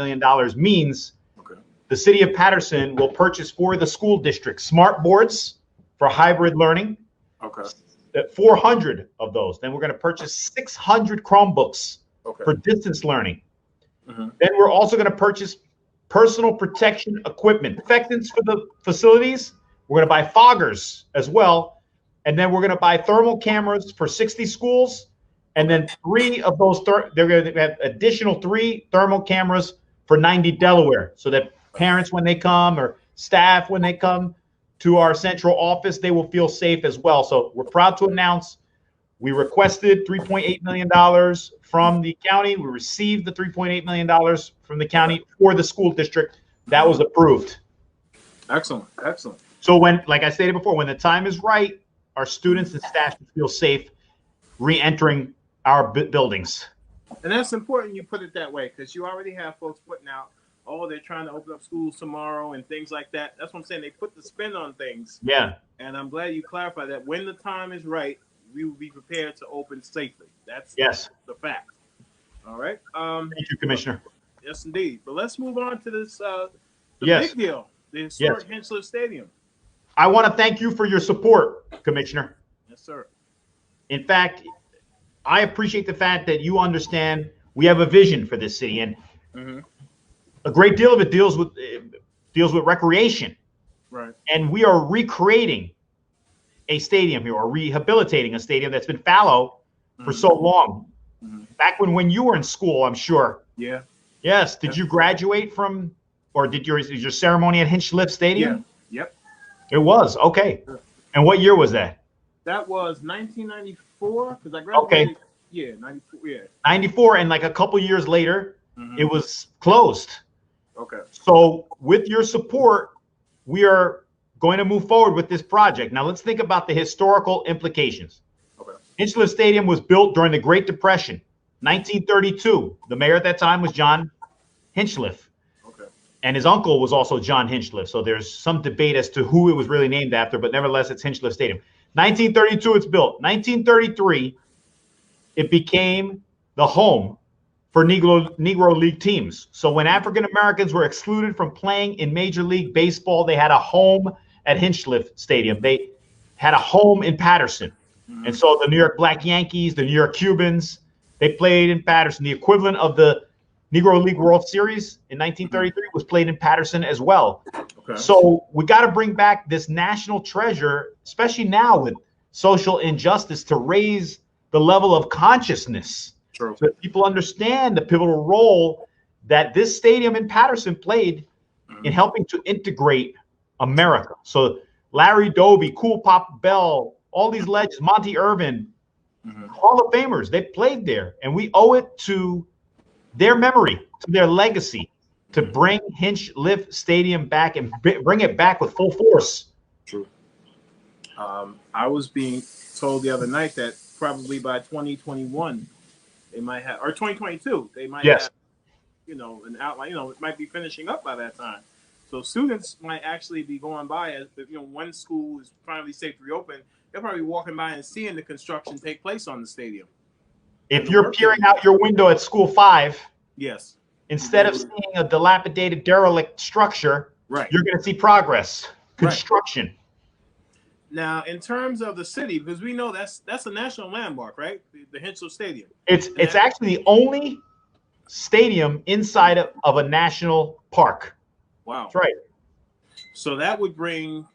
million means the city of Paterson will purchase for the school district smart boards for hybrid learning. 400 of those. Then we're going to purchase 600 Chromebooks for distance learning. Then we're also going to purchase personal protection equipment, protectants for the facilities. We're going to buy foggers as well. And then we're going to buy thermal cameras for 60 schools. And then 3 of those, they're going to have additional 3 thermal cameras for 90 Delaware, so that parents, when they come, or staff, when they come to our central office, they will feel safe as well. So we're proud to announce we requested $3.8 million from the county. We received the $3.8 million from the county for the school district. That was approved. Excellent. Excellent. So when, like I stated before, when the time is right, our students and staff feel safe re-entering our buildings. And that's important you put it that way, because you already have folks putting out, oh, they're trying to open up schools tomorrow and things like that. That's what I'm saying. They put the spin on things. Yeah. And I'm glad you clarified that. When the time is right, we will be prepared to open safely. That's the fact. All right. Thank you, Commissioner. Yes, indeed. But let's move on to this big deal, the historic Hinchliffe Stadium. I want to thank you for your support, Commissioner. Yes, sir. In fact, I appreciate the fact that you understand we have a vision for this city, and a great deal of it deals with recreation. Right. And we are recreating a stadium here, or rehabilitating a stadium that's been fallow for so long. Back when you were in school, I'm sure. Yeah. Yes. Did you graduate from, or is your ceremony at Hinchliffe Stadium? Yeah. Yep. It was. Okay. And what year was that? That was 1994, because I graduated. Okay. Yeah, 94. Yeah. 94, and like a couple years later, it was closed. Okay. So with your support, we are going to move forward with this project. Now let's think about the historical implications. Okay. Hinchliffe Stadium was built during the Great Depression, 1932. The mayor at that time was John Hinchliffe. Okay. And his uncle was also John Hinchliffe. So there's some debate as to who it was really named after, but nevertheless, it's Hinchliffe Stadium. 1932, it's built. 1933, it became the home for Negro League teams. So when African Americans were excluded from playing in Major League Baseball, they had a home at Hinchliffe Stadium. They had a home in Paterson. And so the New York Black Yankees, the New York Cubans, they played in Paterson. The equivalent of the Negro League World Series in 1933 was played in Paterson as well. Okay. So we got to bring back this national treasure, especially now with social injustice, to raise the level of consciousness. True. So that people understand the pivotal role that this stadium in Paterson played in helping to integrate America. So Larry Doby, Cool Pop Bell, all these legends, Monty Irvin, Hall of Famers, they played there. And we owe it to their memory, to their legacy, to bring Hinchliffe Stadium back and bring it back with full force. True. I was being told the other night that probably by 2021, they might have, or 2022, they might have, an outline, it might be finishing up by that time. So students might actually be going by as, when school is finally safe to reopen, they're probably walking by and seeing the construction take place on the stadium. If you're peering out your window at School 5, yes, instead of seeing a dilapidated, derelict structure, you're going to see progress, construction. Right. Now, in terms of the city, because we know that's a national landmark, right? The Hinchliffe Stadium. It's actually the only stadium inside of a national park. Wow. That's right. So that would bring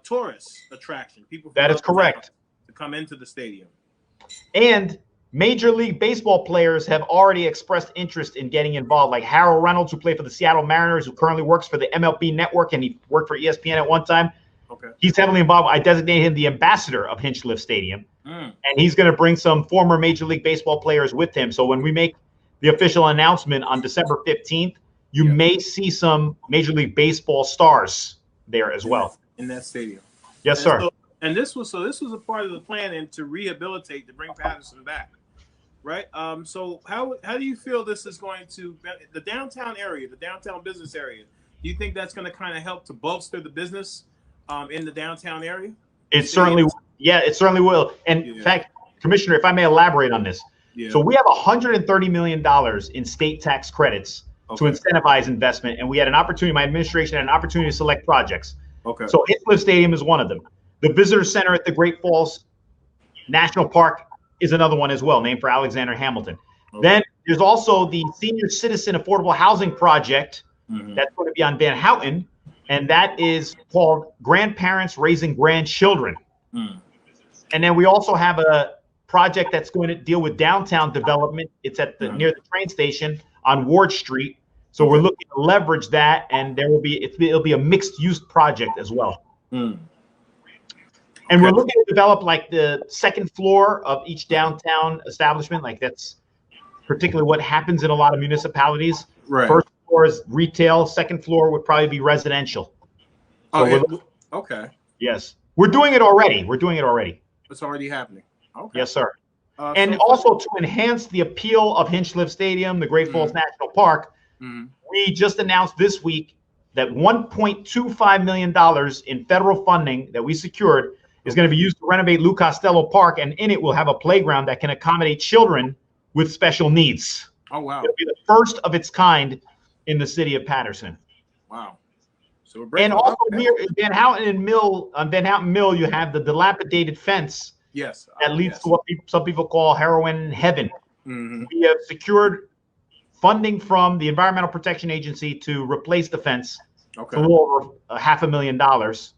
tourist attraction, people. That is correct. To come into the stadium. And Major League Baseball players have already expressed interest in getting involved, like Harold Reynolds, who played for the Seattle Mariners, who currently works for the MLB Network, and he worked for ESPN at one time. Okay. He's heavily involved. I designate him the ambassador of Hinchliffe Stadium, and he's going to bring some former Major League Baseball players with him. So when we make the official announcement on December 15th, you may see some Major League Baseball stars there as well. In that stadium. Yes, sir. So, this was a part of the plan and to rehabilitate, to bring Paterson back. Right. So how do you feel this is going to the downtown area, the downtown business area? Do you think that's going to kind of help to bolster the business in the downtown area? It certainly will. And in fact, Commissioner, if I may elaborate on this. Yeah. So we have $130 million in state tax credits to incentivize investment. And we had an opportunity, my administration had an opportunity to select projects. Okay. So Hinchliffe Stadium is one of them. The Visitor Center at the Great Falls National Park is another one as well, named for Alexander Hamilton. Okay. Then there's also the Senior Citizen Affordable Housing Project that's going to be on Van Houten, and that is called Grandparents Raising Grandchildren. And then we also have a project that's going to deal with downtown development. It's at the near the train station on Ward Street. So we're looking to leverage that, and there will be it'll be a mixed-use project as well. And we're looking to develop like the second floor of each downtown establishment. Like that's particularly what happens in a lot of municipalities. Right. First floor is retail. Second floor would probably be residential. So okay. Yes, we're doing it already. We're doing it already. It's already happening. Okay. Yes, sir. And also to enhance the appeal of Hinchliffe Stadium, the Great Falls National Park, we just announced this week that $1.25 million in federal funding that we secured is going to be used to renovate Lou Costello Park, and in it we'll have a playground that can accommodate children with special needs. Oh, wow. It'll be the first of its kind in the city of Paterson. Wow. So and also near Van Houten Mill, on Van Houten Mill, you have the dilapidated fence. Yes. That leads to what some people call heroin heaven. We have secured funding from the Environmental Protection Agency to replace the fence. Okay. For a little over $500,000.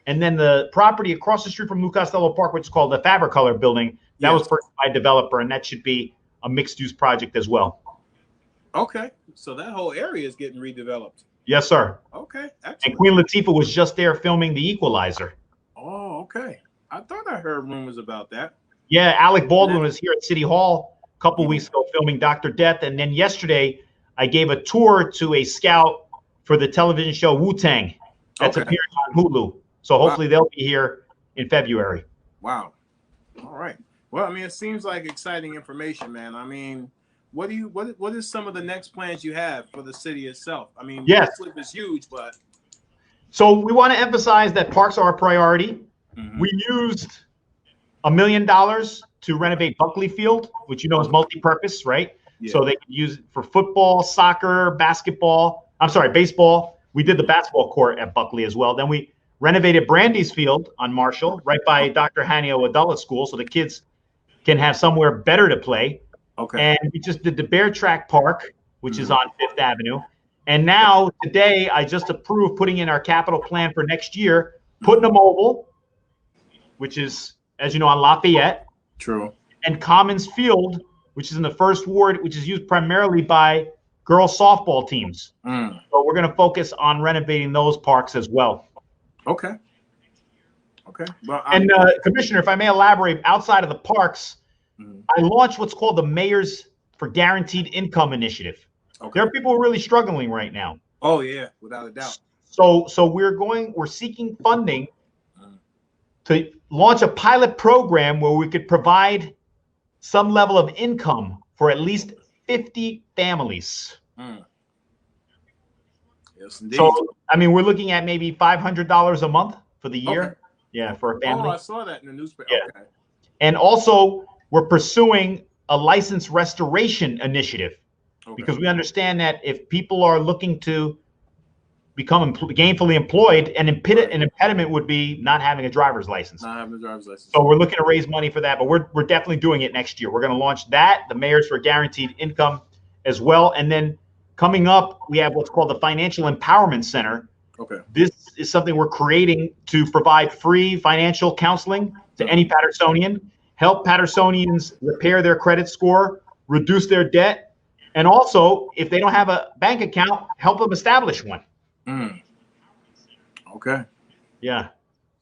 And then the property across the street from Lou Costello Park, which is called the Fabricolor building, that was purchased by a developer, and that should be a mixed-use project as well. Okay. So that whole area is getting redeveloped. Yes, sir. Okay. Excellent. And Queen Latifah was just there filming The Equalizer. Oh, okay. I thought I heard rumors about that. Yeah, Alec Baldwin was here at City Hall a couple weeks ago filming Dr. Death. And then yesterday, I gave a tour to a scout for the television show Wu-Tang that's appearing on Hulu. So hopefully they'll be here in February. Wow. All right. Well, I mean, it seems like exciting information, man. I mean, what is some of the next plans you have for the city itself? I mean, Hinchliffe is huge, but so we want to emphasize that parks are a priority. We used $1 million to renovate Buckley Field, which is multi-purpose, right? Yeah. So they can use it for football, soccer, basketball. I'm sorry, baseball. We did the basketball court at Buckley as well. Then we renovated Brandy's Field on Marshall, right by Dr. Hanio Adult School, so the kids can have somewhere better to play. Okay. And we just did the Bear Track Park, which is on Fifth Avenue. And now today, I just approved putting in our capital plan for next year, putting a mobile, which is, as you know, on Lafayette. True. And Commons Field, which is in the First Ward, which is used primarily by girls softball teams. So we're going to focus on renovating those parks as well. Okay. Okay. Well, and Commissioner, if I may elaborate, outside of the parks, I launched what's called the Mayors for Guaranteed Income Initiative. Okay. There are people who are really struggling right now. Oh yeah, without a doubt. So we're seeking funding to launch a pilot program where we could provide some level of income for at least 50 families. Yes, indeed. So, I mean, we're looking at maybe $500 a month for the year. Okay. Yeah, for a family. Oh, I saw that in the newspaper. Yeah. Okay. And also, we're pursuing a license restoration initiative because we understand that if people are looking to become gainfully employed, an impediment would be not having a driver's license. Not having a driver's license. So we're looking to raise money for that, but we're definitely doing it next year. We're going to launch that, the Mayors for Guaranteed Income as well. And then coming up, we have what's called the Financial Empowerment Center. Okay. This is something we're creating to provide free financial counseling to any Patersonian, help Patersonians repair their credit score, reduce their debt, and also, if they don't have a bank account, help them establish one. Okay. Yeah.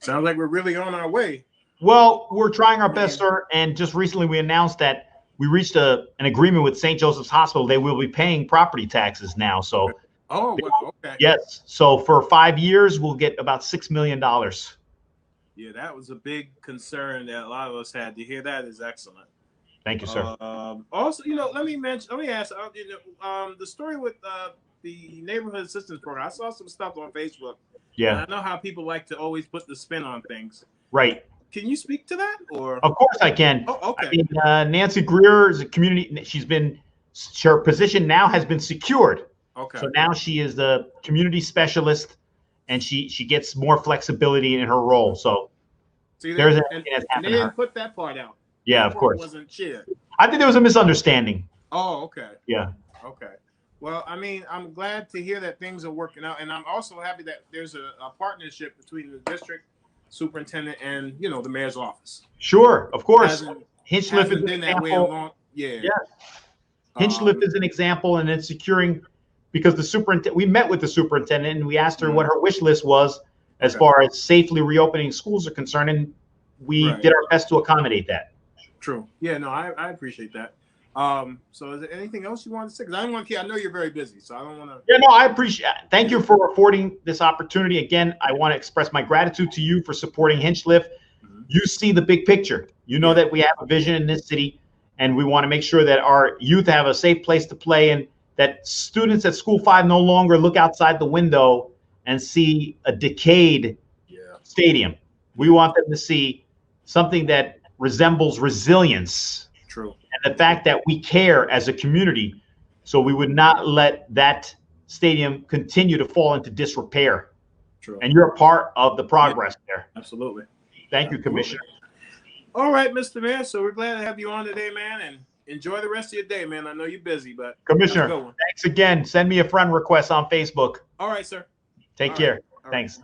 Sounds like we're really on our way. Well, we're trying our best, sir. And just recently we announced that we reached an agreement with St. Joseph's Hospital. They will be paying property taxes now. So, okay. Yes. So for 5 years, we'll get about $6 million. Yeah, that was a big concern that a lot of us had. To hear that is excellent. Thank you, sir. Also, let me ask, the story with the neighborhood assistance program. I saw some stuff on Facebook. Yeah. And I know how people like to always put the spin on things. Right. Can you speak to that? Or of course I can. Oh, okay. I mean, Nancy Greer is a community. Her position now has been secured. Okay. So now she is the community specialist, and she gets more flexibility in her role. So See, there's and that's they happened to her. didn't put that part out. Yeah, That of part course. wasn't shared. I think there was a misunderstanding. Oh, okay. Yeah. Okay. Well, I mean, I'm glad to hear that things are working out, and I'm also happy that there's a partnership between the district superintendent and the mayor's office. Sure, of course. Hinchliffe Hinchliffe is an been that way a example. long. Yeah. Yes. Hinchliffe is an example, and it's securing because the superintendent. We met with the superintendent and we asked her what her wish list was as far as safely reopening schools are concerned, and we did our best to accommodate that. True. Yeah. No, I appreciate that. So is there anything else you want to say? Because I don't want to keep. I know you're very busy, so I don't want to. Yeah, no, I appreciate. Thank you for affording this opportunity. Again, I want to express my gratitude to you for supporting Hinchliffe. You see the big picture. You know that we have a vision in this city, and we want to make sure that our youth have a safe place to play, and that students at School 5 no longer look outside the window and see a decayed stadium. We want them to see something that resembles resilience. True. And the fact that we care as a community, so we would not let that stadium continue to fall into disrepair. True. And you're a part of the progress there. Absolutely. Thank you, Commissioner. All right, Mr. Mayor. So we're glad to have you on today, man, and enjoy the rest of your day, man. I know you're busy, but Commissioner, thanks again. Send me a friend request on Facebook. All right, sir. Take care. Thanks.